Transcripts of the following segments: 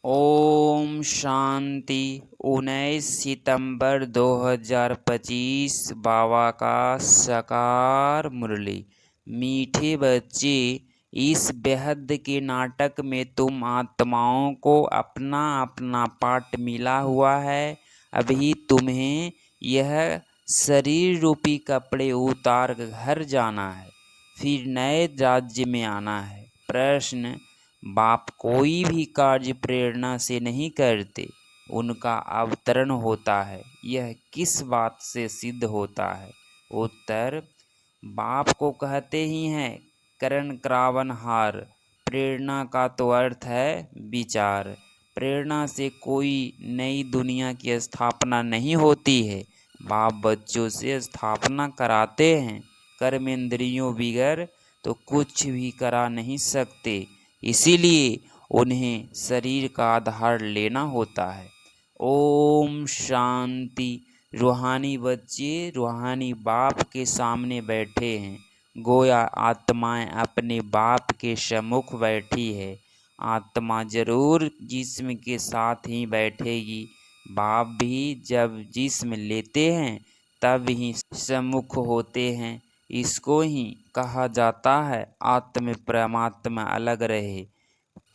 ओम शांति। 19 सितंबर 2025 बाबा का साकार मुरली। मीठे बच्चे, इस बेहद के नाटक में तुम आत्माओं को अपना अपना पार्ट मिला हुआ है। अभी तुम्हें यह शरीर रूपी कपड़े उतार घर जाना है, फिर नए राज्य में आना है। प्रश्न: बाप कोई भी कार्य प्रेरणा से नहीं करते, उनका अवतरण होता है। यह किस बात से सिद्ध होता है? उत्तर: बाप को कहते ही हैं करण क्रावनहार। प्रेरणा का तो अर्थ है विचार। प्रेरणा से कोई नई दुनिया की स्थापना नहीं होती है। बाप बच्चों से स्थापना कराते हैं। कर्मेंद्रियों बिगर तो कुछ भी करा नहीं सकते, इसीलिए उन्हें शरीर का आधार लेना होता है। ओम शांति। रूहानी बच्चे रूहानी बाप के सामने बैठे हैं, गोया आत्माएं अपने बाप के सम्मुख बैठी है। आत्मा जरूर जिस्म के साथ ही बैठेगी। बाप भी जब जिस्म लेते हैं तब ही सम्मुख होते हैं। इसको ही कहा जाता है आत्म परमात्मा अलग रहे।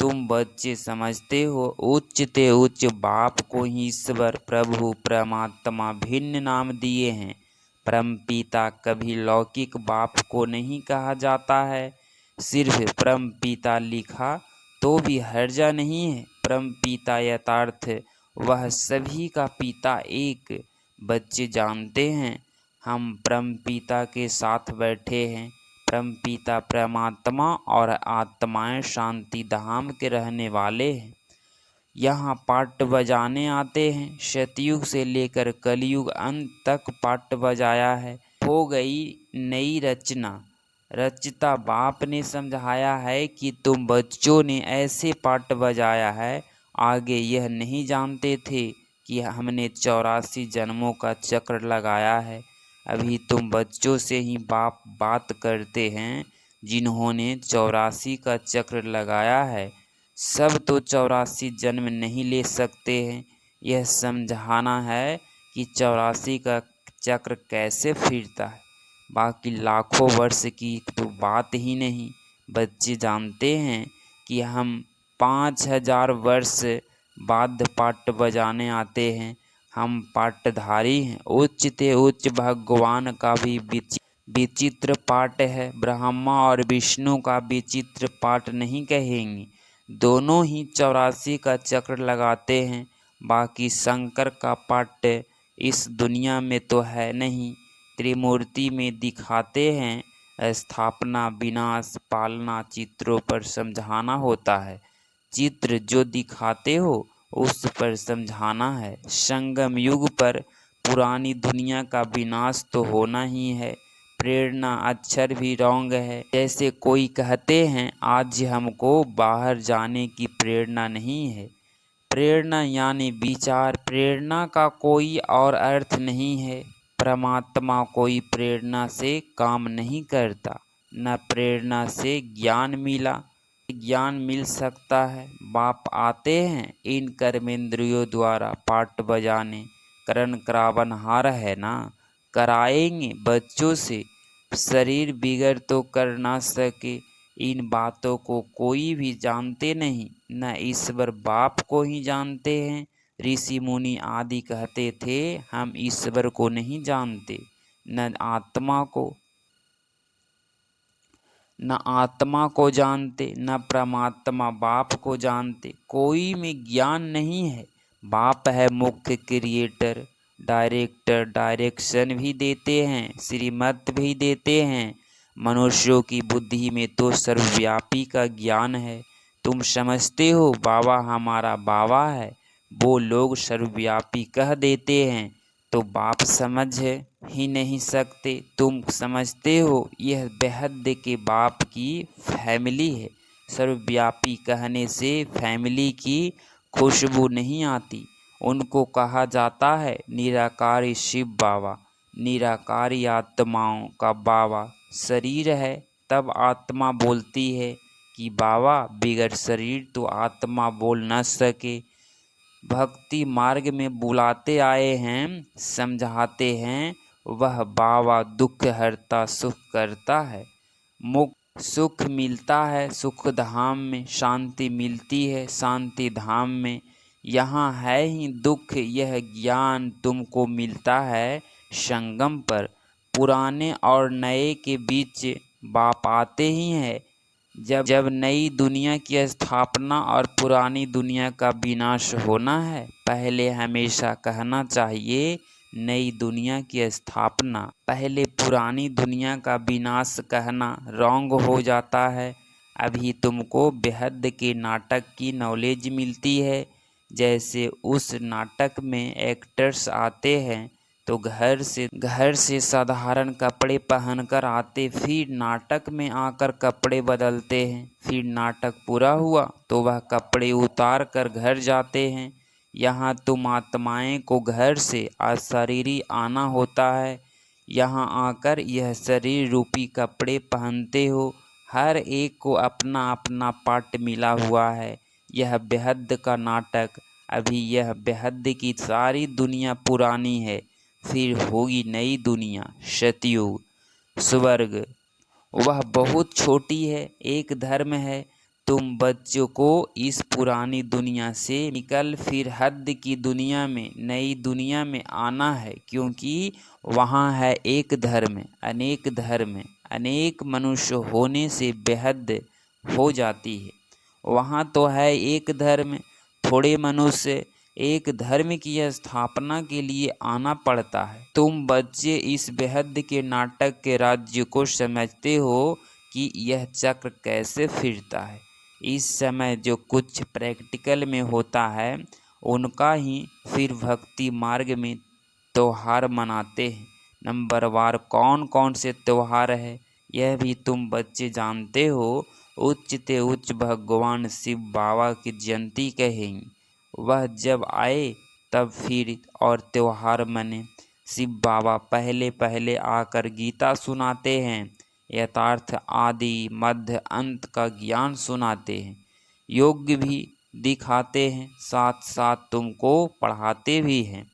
तुम बच्चे समझते हो उच्च ते उच्च बाप को ही ईश्वर प्रभु परमात्मा भिन्न नाम दिए हैं। परमपिता कभी लौकिक बाप को नहीं कहा जाता है। सिर्फ परमपिता लिखा तो भी हर्जा नहीं है। परमपिता यथार्थ वह सभी का पिता एक। बच्चे जानते हैं हम परमपिता के साथ बैठे हैं। परमपिता परमात्मा और आत्माएं शांति धाम के रहने वाले हैं। यहाँ पाट बजाने आते हैं। सतयुग से लेकर कलयुग अंत तक पाट बजाया है। हो गई नई रचना। रचता बाप ने समझाया है कि तुम बच्चों ने ऐसे पाट बजाया है। आगे यह नहीं जानते थे कि हमने 84 जन्मों का चक्र लगाया है। अभी तुम बच्चों से ही बाप बात करते हैं जिन्होंने 84 का चक्र लगाया है। सब तो 84 जन्म नहीं ले सकते हैं। यह समझाना है कि 84 का चक्र कैसे फिरता है। बाकी लाखों वर्ष की तो बात ही नहीं। बच्चे जानते हैं कि हम 5000 वर्ष बाद पाट बजाने आते हैं। हम पाटधारी हैं। उच्च ते उच्च भगवान का भी विचित्र पाठ है। ब्रह्मा और विष्णु का विचित्र पाठ नहीं कहेंगे। दोनों ही 84 का चक्र लगाते हैं। बाकी शंकर का पाठ इस दुनिया में तो है नहीं। त्रिमूर्ति में दिखाते हैं। स्थापना विनाश पालना चित्रों पर समझाना होता है। चित्र जो दिखाते हो उस पर समझाना है। संगम युग पर पुरानी दुनिया का विनाश तो होना ही है। प्रेरणा अक्षर भी रॉन्ग है। जैसे कोई कहते हैं आज हमको बाहर जाने की प्रेरणा नहीं है। प्रेरणा यानी विचार। प्रेरणा का कोई और अर्थ नहीं है। परमात्मा कोई प्रेरणा से काम नहीं करता। न प्रेरणा से ज्ञान मिला। ज्ञान मिल सकता है। बाप आते हैं इन कर्मेंद्रियों द्वारा पाट बजाने। करण क्रावनहार है ना, कराएंगे बच्चों से। शरीर बिगड़ तो कर ना सके। इन बातों को कोई भी जानते नहीं। न ईश्वर बाप को ही जानते हैं। ऋषि मुनि आदि कहते थे हम ईश्वर को नहीं जानते, न आत्मा को जानते, न परमात्मा बाप को जानते। कोई में ज्ञान नहीं है। बाप है मुख्य क्रिएटर, डायरेक्टर। डायरेक्शन भी देते हैं, श्रीमत भी देते हैं। मनुष्यों की बुद्धि में तो सर्वव्यापी का ज्ञान है। तुम समझते हो बाबा हमारा बाबा है। वो लोग सर्वव्यापी कह देते हैं तो बाप समझ ही नहीं सकते। तुम समझते हो यह बेहद के बाप की फैमिली है। सर्वव्यापी कहने से फैमिली की खुशबू नहीं आती। उनको कहा जाता है निराकारी शिव बाबा। निराकारी आत्माओं का बाबा शरीर है। तब आत्मा बोलती है कि बाबा बिगड़ शरीर तो आत्मा बोल न सके। भक्ति मार्ग में बुलाते आए हैं, समझाते हैं, वह बाबा दुख हरता सुख करता है। मुक्त सुख मिलता है सुख धाम में, शांति मिलती है शांति धाम में। यहाँ है ही दुख यह ज्ञान तुमको मिलता है संगम पर। पुराने और नए के बीच बाप आते ही है, जब नई दुनिया की स्थापना और पुरानी दुनिया का विनाश होना है। पहले हमेशा कहना चाहिए नई दुनिया की स्थापना, पहले पुरानी दुनिया का विनाश कहना रॉन्ग हो जाता है। अभी तुमको बेहद के नाटक की नॉलेज मिलती है। जैसे उस नाटक में एक्टर्स आते हैं तो घर से साधारण कपड़े पहनकर आते, फिर नाटक में आकर कपड़े बदलते हैं, फिर नाटक पूरा हुआ तो वह कपड़े उतार कर घर जाते हैं। यहाँ तुम आत्माएं को घर से अशरीरी आना होता है। यहाँ आकर यह शरीर रूपी कपड़े पहनते हो। हर एक को अपना अपना पार्ट मिला हुआ है। यह बेहद का नाटक। अभी यह बेहद की सारी दुनिया पुरानी है, फिर होगी नई दुनिया सतयुग स्वर्ग। वह बहुत छोटी है, एक धर्म है। तुम बच्चों को इस पुरानी दुनिया से निकल फिर हद की दुनिया में नई दुनिया में आना है, क्योंकि वहाँ है एक धर्म। अनेक मनुष्य होने से बेहद हो जाती है। वहाँ तो है एक धर्म, थोड़े मनुष्य, एक धर्म की स्थापना के लिए आना पड़ता है। तुम बच्चे इस बेहद के नाटक के राज्य को समझते हो कि यह चक्र कैसे फिरता है। इस समय जो कुछ प्रैक्टिकल में होता है उनका ही फिर भक्ति मार्ग में त्योहार मनाते हैं। नंबरवार कौन कौन से त्योहार है यह भी तुम बच्चे जानते हो। उच्च ते उच्च भगवान शिव बाबा की जयंती कहेंगे। वह जब आए तब फिर और त्योहार मने। शिव बाबा पहले पहले आकर गीता सुनाते हैं, यथार्थ आदि मध्य अंत का ज्ञान सुनाते हैं, योग भी दिखाते हैं, साथ साथ तुमको पढ़ाते भी हैं।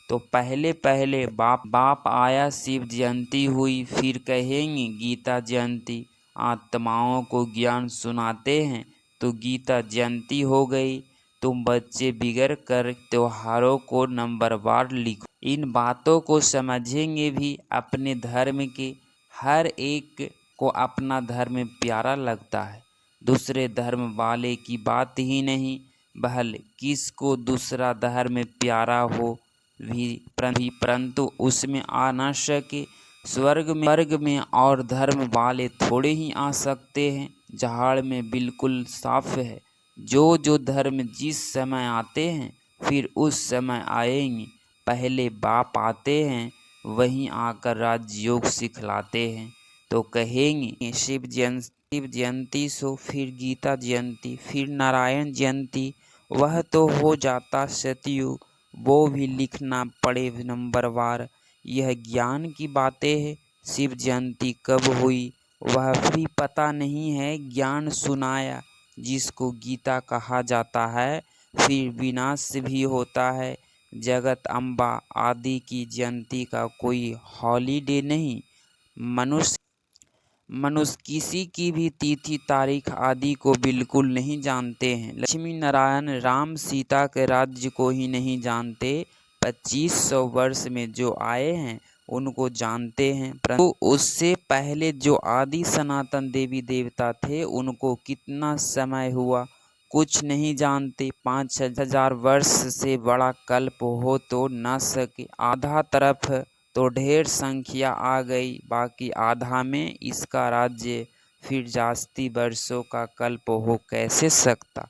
तो पहले पहले बाप आया, शिव जयंती हुई, फिर कहेंगे गीता जयंती। आत्माओं को ज्ञान सुनाते हैं तो गीता जयंती हो गई। तुम बच्चे बिगड़ कर त्योहारों को नंबरवार लिखो। इन बातों को समझेंगे भी अपने धर्म के। हर एक को अपना धर्म प्यारा लगता है, दूसरे धर्म वाले की बात ही नहीं। बहल किसको दूसरा धर्म प्यारा हो भी परंतु उसमें आ न सके। स्वर्ग में और धर्म वाले थोड़े ही आ सकते हैं। जहाड़ में बिल्कुल साफ है। जो धर्म जिस समय आते हैं फिर उस समय आएंगे। पहले बाप आते हैं, वहीं आकर राजयोग सिखलाते हैं। तो कहेंगे शिव जयंती सो फिर गीता जयंती, फिर नारायण जयंती। वह तो हो जाता सतयुग, वो भी लिखना पड़े नंबरवार। यह ज्ञान की बातें है। शिव जयंती कब हुई वह भी पता नहीं है। ज्ञान सुनाया जिसको गीता कहा जाता है। फिर विनाश भी होता है। जगत अम्बा आदि की जयंती का कोई हॉलीडे नहीं। मनुष्य किसी की भी तिथि तारीख आदि को बिल्कुल नहीं जानते हैं। लक्ष्मी नारायण राम सीता के राज्य को ही नहीं जानते। 2500 वर्ष में जो आए हैं उनको जानते हैं, परंतु उससे पहले जो आदि सनातन देवी देवता थे उनको कितना समय हुआ कुछ नहीं जानते। 5000 वर्ष से बड़ा कल्प हो तो न सके। आधा तरफ तो ढेर संख्या आ गई, बाकी आधा में इसका राज्य फिर जास्ती वर्षों का कल्प हो कैसे सकता।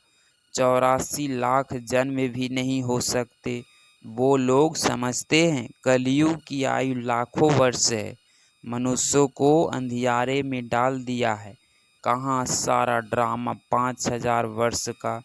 84 लाख जन्म भी नहीं हो सकते। वो लोग समझते हैं कलयुग की आयु लाखों वर्ष है। मनुष्यों को अंधियारे में डाल दिया है। कहाँ सारा ड्रामा 5000 वर्ष का,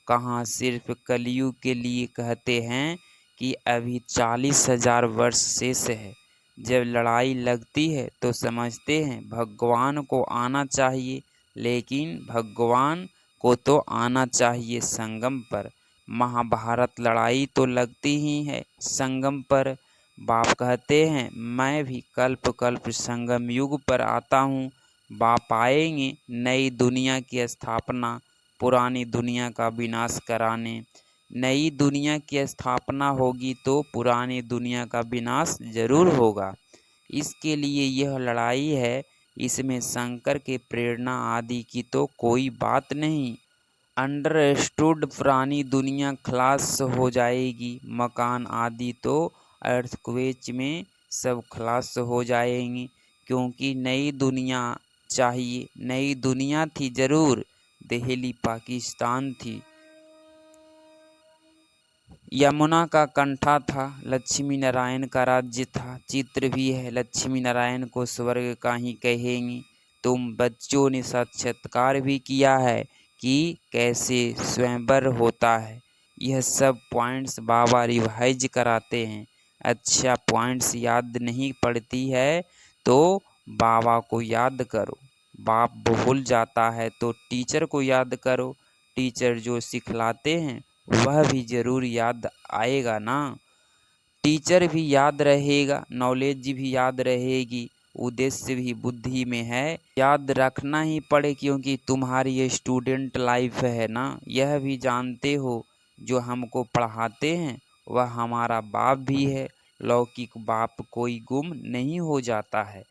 कहाँ सिर्फ कलयुग के लिए कहते हैं कि अभी 40,000 वर्ष शेष है। जब लड़ाई लगती है तो समझते हैं भगवान को आना चाहिए, लेकिन भगवान को तो आना चाहिए संगम पर। महाभारत लड़ाई तो लगती ही है संगम पर। बाप कहते हैं मैं भी कल्प कल्प संगम युग पर आता हूँ। बाप आएंगे नई दुनिया की स्थापना, पुरानी दुनिया का विनाश कराने। नई दुनिया की स्थापना होगी तो पुरानी दुनिया का विनाश जरूर होगा। इसके लिए यह लड़ाई है। इसमें शंकर के प्रेरणा आदि की तो कोई बात नहीं। अंडरस्टूड, पुरानी दुनिया खलास हो जाएगी। मकान आदि तो अर्थक्वेक में सब खलास हो जाएंगी, क्योंकि नई दुनिया चाहिए। नई दुनिया थी जरूर, दिल्ली पाकिस्तान थी। यमुना का कंठा था, लक्ष्मी नारायण का राज्य था। चित्र भी है, लक्ष्मी नारायण को स्वर्ग का ही कहेंगी। तुम बच्चों ने साक्षात्कार भी किया है कि कैसे स्वयंवर होता है। यह सब पॉइंट्स बाबा रिवाइज कराते हैं। अच्छा, पॉइंट्स याद नहीं पड़ती है तो बाबा को याद करो। बाप भूल जाता है तो टीचर को याद करो। टीचर जो सिखलाते हैं वह भी जरूर याद आएगा ना। टीचर भी याद रहेगा, नॉलेज भी याद रहेगी, उद्देश्य भी बुद्धि में है। याद रखना ही पड़े, क्योंकि तुम्हारी ये स्टूडेंट लाइफ है ना। यह भी जानते हो जो हमको पढ़ाते हैं वह हमारा बाप भी है। लौकिक बाप कोई गुम नहीं हो जाता है।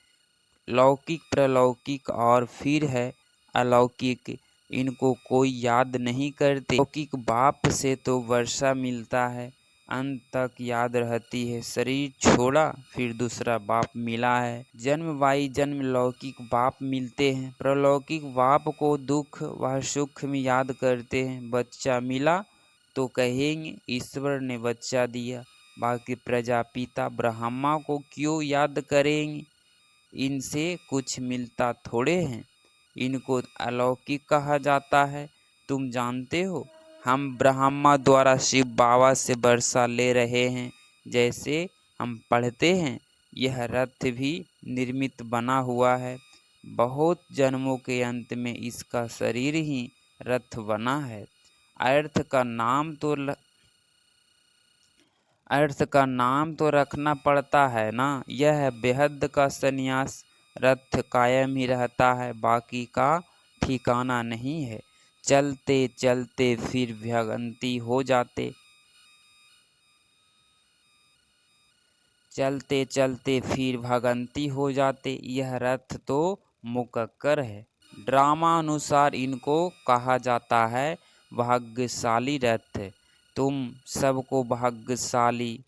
लौकिक, प्रलौकिक और फिर है अलौकिक, इनको कोई याद नहीं करते। लौकिक बाप से तो वर्षा मिलता है, अंत तक याद रहती है। शरीर छोड़ा फिर दूसरा बाप मिला है। जन्म बाई जन्म लौकिक बाप मिलते हैं। प्रलौकिक बाप को दुख व सुख में याद करते हैं। बच्चा मिला तो कहेंगे ईश्वर ने बच्चा दिया। बाकी प्रजापिता ब्रह्मा को क्यों याद करेंगे, इनसे कुछ मिलता थोड़े हैं। इनको अलौकिक कहा जाता है। तुम जानते हो हम ब्रह्मा द्वारा शिव बाबा से वर्षा ले रहे हैं। जैसे हम पढ़ते हैं यह रथ भी निर्मित बना हुआ है। बहुत जन्मों के अंत में इसका शरीर ही रथ बना है। अर्थ का नाम तो रखना पड़ता है ना। यह है बेहद का संन्यास। रथ कायम ही रहता है, बाकी का ठिकाना नहीं है। चलते चलते फिर भ्रगंती हो जाते, चलते चलते फिर भगंती हो जाते। यह रथ तो मुकक्कर है। ड्रामा अनुसार इनको कहा जाता है भाग्यशाली रथ। तुम सबको भाग्यशाली,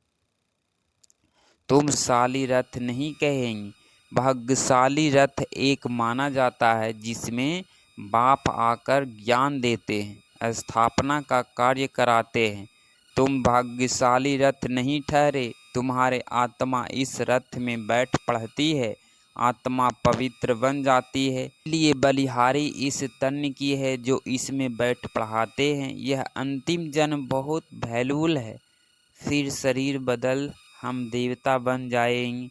तुम शाली रथ नहीं कहेंगे। भाग्यशाली रथ एक माना जाता है जिसमें बाप आकर ज्ञान देते हैं, स्थापना का कार्य कराते हैं। तुम भाग्यशाली रथ नहीं ठहरे। तुम्हारे आत्मा इस रथ में बैठ पड़ती है, आत्मा पवित्र बन जाती है। इसलिए बलिहारी इस तन की है जो इसमें बैठ पढ़ाते हैं। यह अंतिम जन्म बहुत वैल्यूबल है। फिर शरीर बदल हम देवता बन जाएंगे।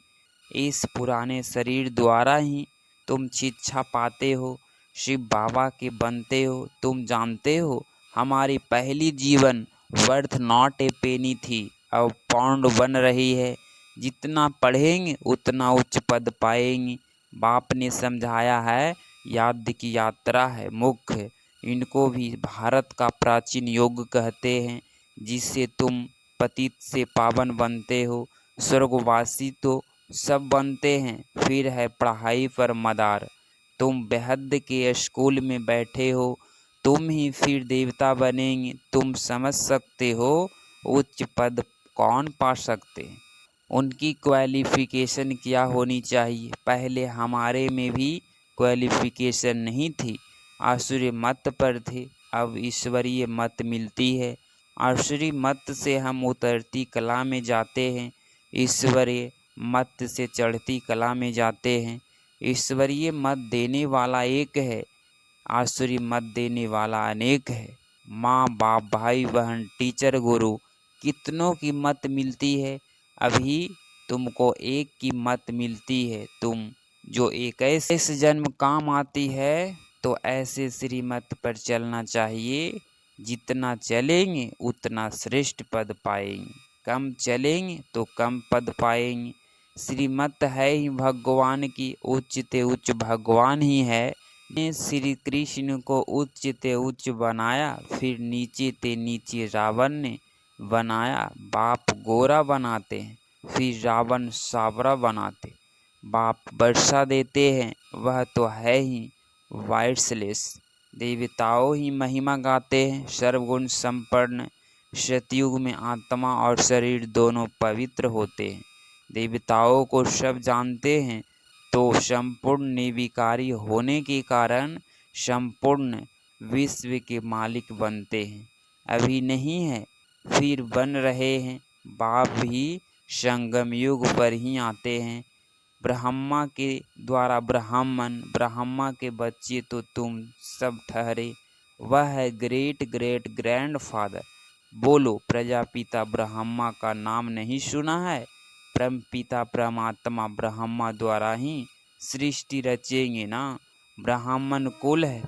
इस पुराने शरीर द्वारा ही तुम शिक्षा पाते हो, शिव बाबा के बनते हो। तुम जानते हो हमारी पहली जीवन वर्थ नॉट ए पेनी थी, अब पाउंड बन रही है। जितना पढ़ेंगे उतना उच्च पद पाएंगे। बाप ने समझाया है याद की यात्रा है मुख्य। इनको भी भारत का प्राचीन योग कहते हैं, जिससे तुम पतित से पावन बनते हो। स्वर्गवासी तो सब बनते हैं। फिर है पढ़ाई पर मदार। तुम बेहद के स्कूल में बैठे हो, तुम ही फिर देवता बनेंगे। तुम समझ सकते हो उच्च पद कौन पा सकते हैं, उनकी क्वालिफिकेशन क्या होनी चाहिए। पहले हमारे में भी क्वालिफिकेशन नहीं थी, आसुरी मत पर थे। अब ईश्वरीय मत मिलती है। आसुरी मत से हम उतरती कला में जाते हैं, ईश्वरीय मत से चढ़ती कला में जाते हैं। ईश्वरीय मत देने वाला एक है, आसुरी मत देने वाला अनेक है। माँ बाप भाई बहन टीचर गुरु कितनों की मत मिलती है, अभी तुमको एक की मत मिलती है। तुम जो एक ऐसे जन्म काम आती है तो ऐसे श्रीमत पर चलना चाहिए। जितना चलेंगे उतना श्रेष्ठ पद पाएंगे, कम चलेंगे तो कम पद पाएंगे। श्रीमत है ही भगवान की, उच्च ते उच्च भगवान ही है। ने श्री कृष्ण को उच्च ते उच्च बनाया, फिर नीचे ते नीचे रावण ने बनाया। बाप गोरा बनाते हैं, फिर रावण सावरा बनाते। बाप वर्षा देते हैं, वह तो है ही वाइसलेस। देवताओं ही महिमा गाते हैं, सर्वगुण संपन्न। सतयुग में आत्मा और शरीर दोनों पवित्र होते हैं। देवताओं को सब जानते हैं, तो संपूर्ण निर्विकारी होने के कारण संपूर्ण विश्व के मालिक बनते हैं। अभी नहीं है, फिर बन रहे हैं। बाप भी संगम युग पर ही आते हैं। ब्रह्मा के द्वारा ब्राह्मण, ब्रह्मा के बच्चे तो तुम सब ठहरे। वह है ग्रेट ग्रेट ग्रैंड फादर। बोलो, प्रजापिता ब्रह्मा का नाम नहीं सुना है? परम पिता परमात्मा ब्रह्मा द्वारा ही सृष्टि रचेंगे ना। ब्राह्मण कुल है,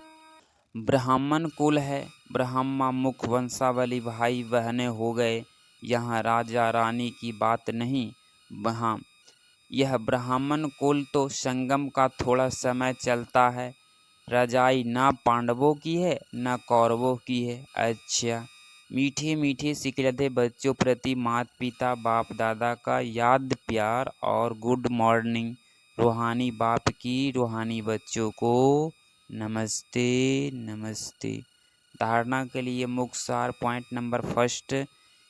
ब्राह्मण कुल है। ब्रह्मा मुख वंशावली भाई बहनें हो गए। यहाँ राजा रानी की बात नहीं। वहाँ यह ब्राह्मण कुल तो संगम का थोड़ा समय चलता है। रजाई ना पांडवों की है ना कौरवों की है। अच्छा, मीठे मीठे सिकलते बच्चों प्रति माता पिता बाप दादा का याद प्यार और गुड मॉर्निंग। रूहानी बाप की रूहानी बच्चों को नमस्ते नमस्ते। धारणा के लिए मुख्य सार पॉइंट नंबर फर्स्ट,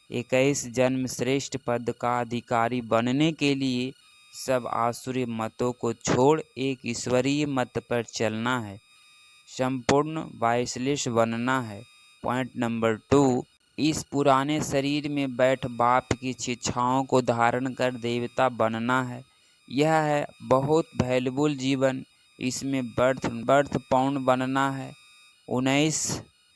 21 जन्म श्रेष्ठ पद का अधिकारी बनने के लिए सब आसुरी मतों को छोड़ एक ईश्वरीय मत पर चलना है, संपूर्ण वाइसलेस बनना है। पॉइंट नंबर 2, इस पुराने शरीर में बैठ बाप की शिक्षाओं को धारण कर देवता बनना है। यह है बहुत वैल्यूबल जीवन, इसमें बर्थ पाउंड बनना है। 19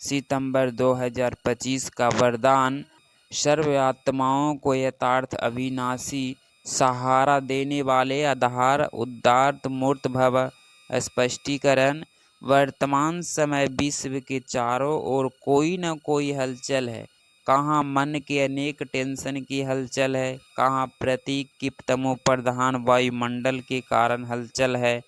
सितंबर 2025 का वरदान, सर्व आत्माओं को यथार्थ अविनाशी सहारा देने वाले आधार उदात्त मूर्त भव। स्पष्टीकरण, वर्तमान समय विश्व के चारों ओर कोई न कोई हलचल है। कहाँ मन के अनेक टेंशन की हलचल है, कहाँ प्रतीक की तमो प्रधान वायुमंडल के कारण हलचल है।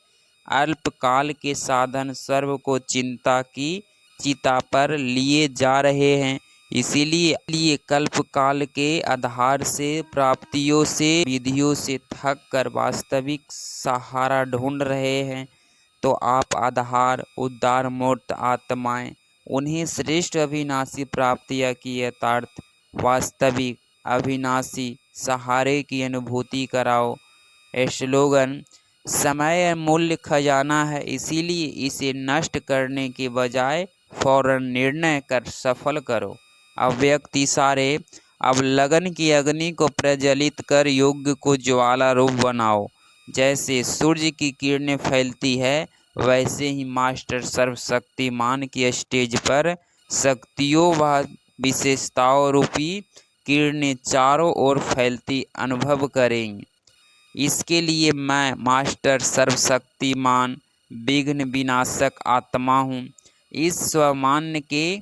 अल्पकाल के साधन सर्व को चिंता की चिता पर लिए जा रहे हैं। इसीलिए कल्पकाल के आधार से, प्राप्तियों से, विधियों से थक कर वास्तविक सहारा ढूंढ रहे हैं। तो आप आधार उद्धार मूर्त आत्माएं, उन्हें श्रेष्ठ अविनाशी प्राप्तियां की यथार्थ वास्तविक अविनाशी सहारे की अनुभूति कराओ। स्लोगन, समय मूल्य खजाना है, इसीलिए इसे नष्ट करने के बजाय फौरन निर्णय कर सफल करो। अव्यक्त इशारे, अब लगन की अग्नि को प्रज्वलित कर योग्य को ज्वाला रूप बनाओ। जैसे सूर्य की किरणें फैलती है, वैसे ही मास्टर सर्वशक्तिमान की स्टेज पर शक्तियों व विशेषताओं रूपी किरणें चारों ओर फैलती अनुभव करेंगे। इसके लिए मैं मास्टर सर्वशक्तिमान विघ्न विनाशक आत्मा हूँ। इस स्वमान्य के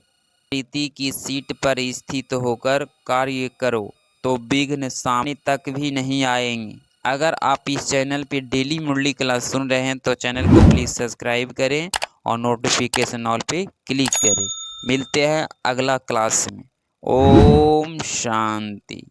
प्रीति की सीट पर स्थित होकर कार्य करो तो विघ्न सामने तक भी नहीं आएंगे। अगर आप इस चैनल पे डेली मुरली क्लास सुन रहे हैं तो चैनल को प्लीज़ सब्सक्राइब करें और नोटिफिकेशन ऑल पे क्लिक करें। मिलते हैं अगला क्लास में। ओम शांति।